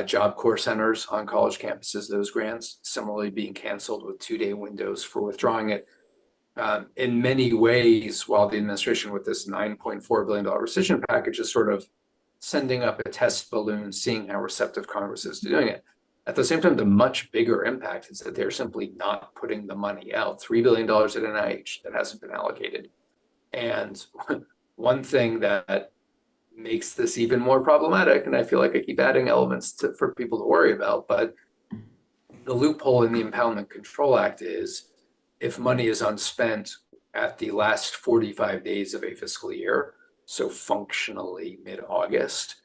Job Corps centers on college campuses, those grants similarly being canceled with 2-day windows for withdrawing it. In many ways, while the administration with this $9.4 billion rescission package is sort of sending up a test balloon, seeing how receptive Congress is to doing it, at the same time, the much bigger impact is that they're simply not putting the money out. $3 billion at NIH that hasn't been allocated. And one thing that makes this even more problematic, and I feel like I keep adding elements for people to worry about, but the loophole in the Impoundment Control Act is if money is unspent at the last 45 days of a fiscal year, so functionally mid-August,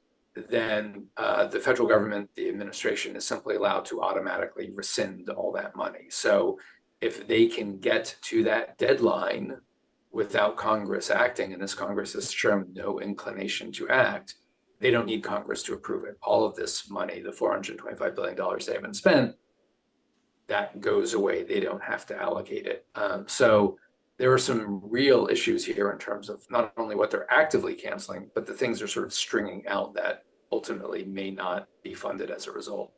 then the federal government, the administration, is simply allowed to automatically rescind all that money. So if they can get to that deadline without Congress acting, and this Congress has shown no inclination to act, they don't need Congress to approve it. All of this money, the $425 billion they haven't spent, that goes away. They don't have to allocate it. So there are some real issues here in terms of not only what they're actively canceling, but the things they're sort of stringing out that ultimately may not be funded as a result.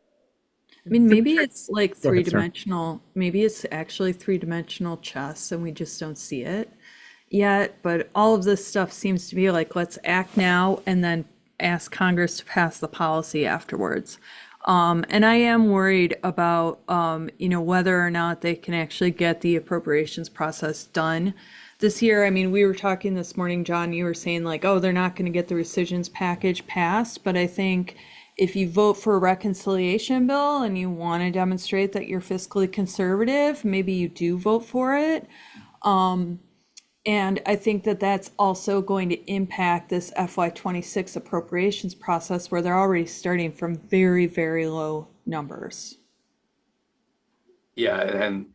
I mean, maybe it's like Go ahead, Sarah. three-dimensional, maybe it's actually three-dimensional chess and we just don't see it yet. But all of this stuff seems to be like, let's act now and then ask Congress to pass the policy afterwards. And I am worried about, whether or not they can actually get the appropriations process done this year. I mean, we were talking this morning, John, you were saying like, oh, they're not going to get the rescissions package passed. But I think if you vote for a reconciliation bill and you want to demonstrate that you're fiscally conservative, maybe you do vote for it. And I think that that's also going to impact this FY26 appropriations process where they're already starting from very, very low numbers. Yeah, and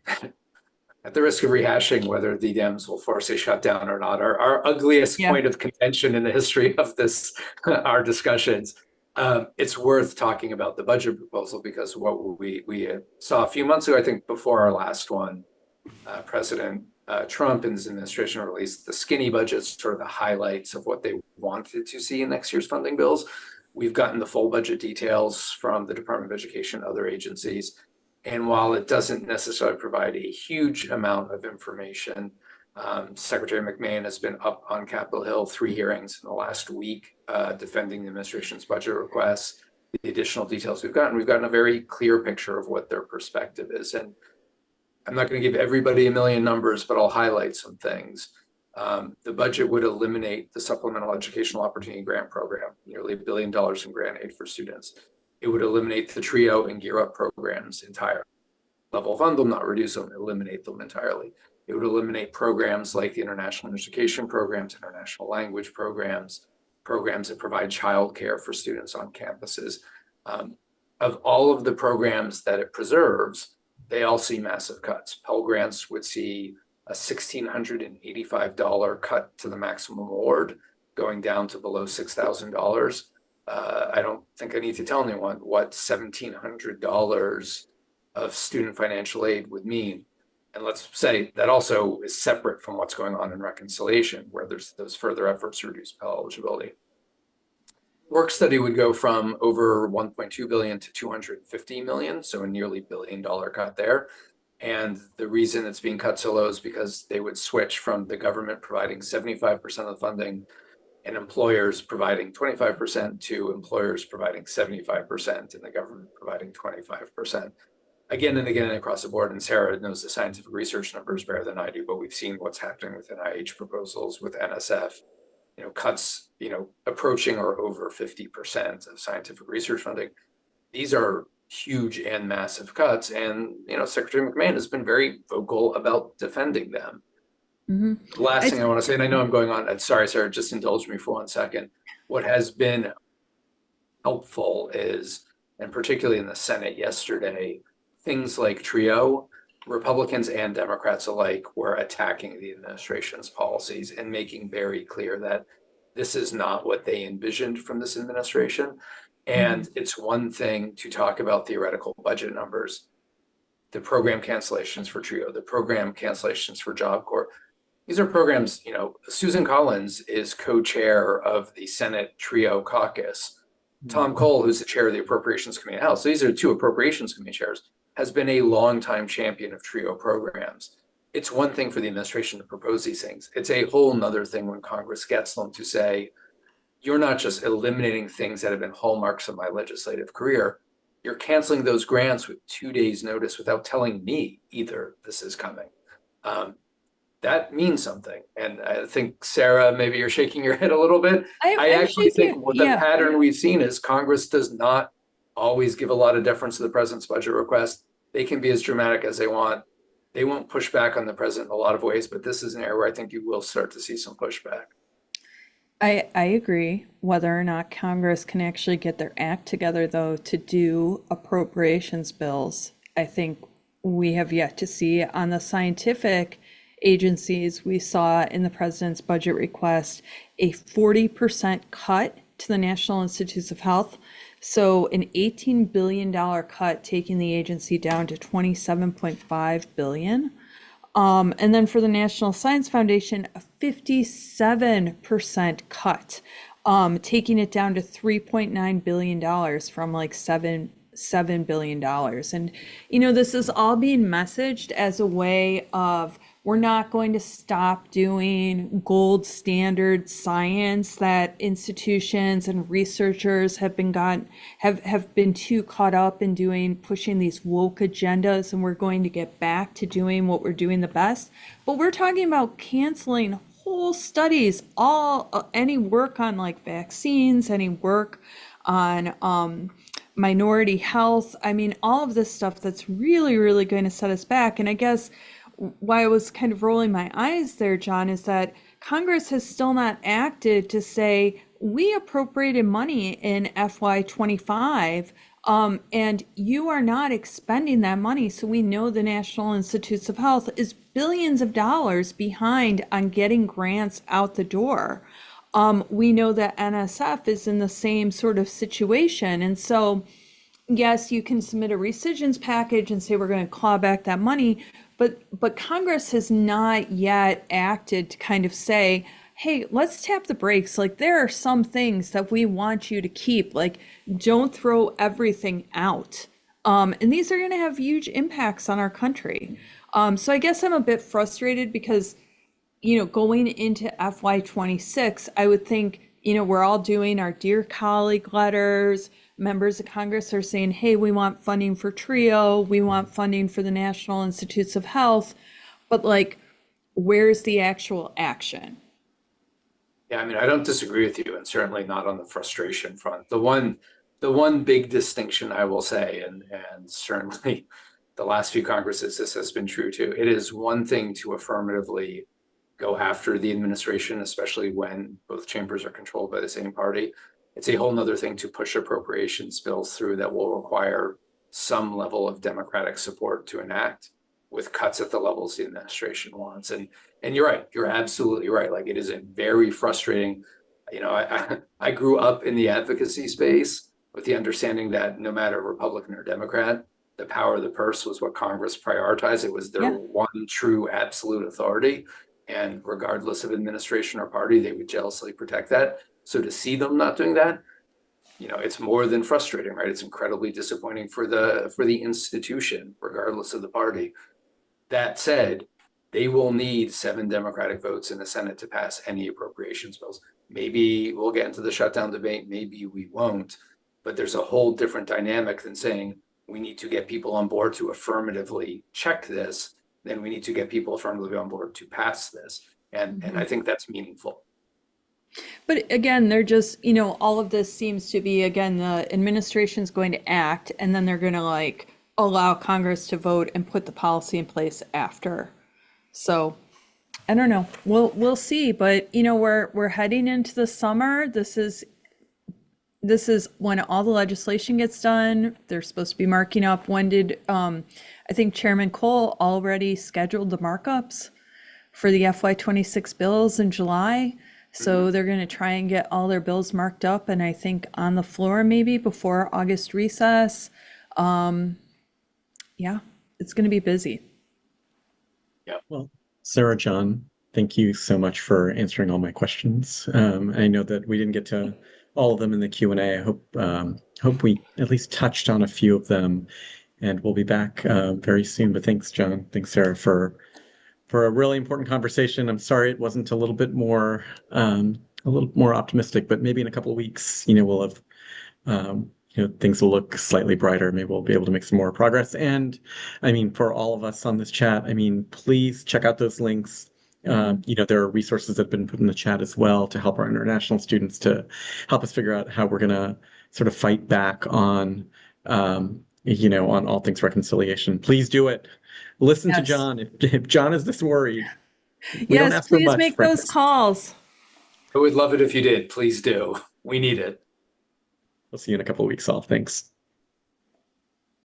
at the risk of rehashing whether the Dems will force a shutdown or not, our ugliest Yeah. point of contention in the history of this, our discussions, it's worth talking about the budget proposal, because what we saw a few months ago, I think before our last one, President Trump and his administration released the skinny budgets, sort of the highlights of what they wanted to see in next year's funding bills. We've gotten the full budget details from the Department of Education and other agencies. And while it doesn't necessarily provide a huge amount of information, Secretary McMahon has been up on Capitol Hill 3 hearings in the last week, defending the administration's budget requests. The additional details we've gotten a very clear picture of what their perspective is. And I'm not going to give everybody a million numbers, but I'll highlight some things. The budget would eliminate the Supplemental Educational Opportunity Grant Program, nearly $1 billion in grant aid for students. It would eliminate the TRIO and Gear Up programs entirely. Level fund them, not reduce them, eliminate them entirely. It would eliminate programs like the International Education programs, international language programs, programs that provide childcare for students on campuses. Of all of the programs that it preserves, they all see massive cuts. Pell Grants would see a $1,685 cut to the maximum award, going down to below $6,000. I don't think I need to tell anyone what $1,700 of student financial aid would mean. And let's say that also is separate from what's going on in reconciliation, where there's those further efforts to reduce Pell eligibility. Work study would go from over 1.2 billion to 250 million, so a nearly $1 billion cut there. And the reason it's being cut so low is because they would switch from the government providing 75% of the funding and employers providing 25% to employers providing 75% and the government providing 25%. Again and again across the board, and Sarah knows the scientific research numbers better than I do, but we've seen what's happening with NIH proposals, with NSF, cuts, approaching or over 50% of scientific research funding. These are huge and massive cuts, and Secretary McMahon has been very vocal about defending them. Mhm. The last thing I want to say, and I know I'm going on, and sorry, Sarah, just indulge me for 1 second. What has been helpful is, and particularly in the Senate yesterday, things like TRIO, Republicans and Democrats alike were attacking the administration's policies and making very clear that this is not what they envisioned from this administration. And it's one thing to talk about theoretical budget numbers, the program cancellations for TRIO, the program cancellations for Job Corps. These are programs, Susan Collins is co-chair of the Senate TRIO caucus. Tom Cole, who's the chair of the Appropriations Committee in the House, so these are 2 Appropriations Committee chairs, has been a longtime champion of TRIO programs. It's one thing for the administration to propose these things. It's a whole nother thing when Congress gets them to say, you're not just eliminating things that have been hallmarks of my legislative career, you're canceling those grants with 2 days notice without telling me either this is coming. That means something. And I think, Sarah, maybe you're shaking your head a little bit. I actually think what the pattern we've seen is Congress does not always give a lot of deference to the president's budget request. They can be as dramatic as they want. They won't push back on the president in a lot of ways, but this is an area where I think you will start to see some pushback. I agree. Whether or not Congress can actually get their act together, though, to do appropriations bills, I think we have yet to see. On the scientific agencies, we saw in the president's budget request a 40% cut to the National Institutes of Health. So an $18 billion cut, taking the agency down to $27.5 billion. And then for the National Science Foundation, a 57% cut, taking it down to $3.9 billion from like $7 billion. And, this is all being messaged as a way of, we're not going to stop doing gold standard science that institutions and researchers have been too caught up in doing, pushing these woke agendas, and we're going to get back to doing what we're doing the best. But we're talking about canceling whole studies, any work on like vaccines, any work on minority health. I mean, all of this stuff that's really, really going to set us back. And I guess why I was kind of rolling my eyes there, Jon, is that Congress has still not acted to say, we appropriated money in FY25, and you are not expending that money. So we know the National Institutes of Health is billions of dollars behind on getting grants out the door. We know that NSF is in the same sort of situation. And so, yes, you can submit a rescissions package and say we're going to claw back that money, but Congress has not yet acted to kind of say, hey, let's tap the brakes. Like, there are some things that we want you to keep. Like, don't throw everything out. And these are going to have huge impacts on our country. So I guess I'm a bit frustrated because, going into FY26, I would think, we're all doing our dear colleague letters. Members of Congress are saying, hey, we want funding for TRIO. We want funding for the National Institutes of Health. But like, where's the actual action? Yeah, I mean, I don't disagree with you, and certainly not on the frustration front. The one big distinction I will say, and certainly the last few Congresses, this has been true too. It is one thing to affirmatively go after the administration, especially when both chambers are controlled by the same party. It's a whole nother thing to push appropriations bills through that will require some level of Democratic support to enact, with cuts at the levels the administration wants. And you're right, you're absolutely right. Like, it is a very frustrating, I grew up in the advocacy space with the understanding that no matter Republican or Democrat, the power of the purse was what Congress prioritized. It was their one true absolute authority. And regardless of administration or party, they would jealously protect that. So to see them not doing that, it's more than frustrating, right? It's incredibly disappointing for the institution, regardless of the party. That said, they will need 7 Democratic votes in the Senate to pass any appropriations bills. Maybe we'll get into the shutdown debate, maybe we won't, but there's a whole different dynamic than saying we need to get people on board to affirmatively check this, then we need to get people affirmatively on board to pass this. And I think that's meaningful. But again, they're just, all of this seems to be, again, the administration's going to act, and then they're going to like allow Congress to vote and put the policy in place after. So I don't know. We'll see. But we're heading into the summer. This is when all the legislation gets done. They're supposed to be marking up. When did I think Chairman Cole already scheduled the markups for the FY26 bills in July. So they're going to try and get all their bills marked up, and I think on the floor maybe before August recess. Yeah, it's going to be busy. Yeah. Well, Sarah, John, thank you so much for answering all my questions. I know that we didn't get to all of them in the Q&A. I hope we at least touched on a few of them, and we'll be back very soon. But thanks, John. Thanks, Sarah, for a really important conversation. I'm sorry it wasn't a little more optimistic, but maybe in a couple of weeks, we'll have things will look slightly brighter. Maybe we'll be able to make some more progress. And I mean, for all of us on this chat, I mean, please check out those links. There are resources that have been put in the chat as well to help our international students, to help us figure out how we're going to sort of fight back on, on all things reconciliation. Please do it. Listen to John. If John is this worried, we don't ask for please much, make frankly. those calls. I would love it if you did. Please do. We need it. We'll see you in a couple of weeks all. Thanks.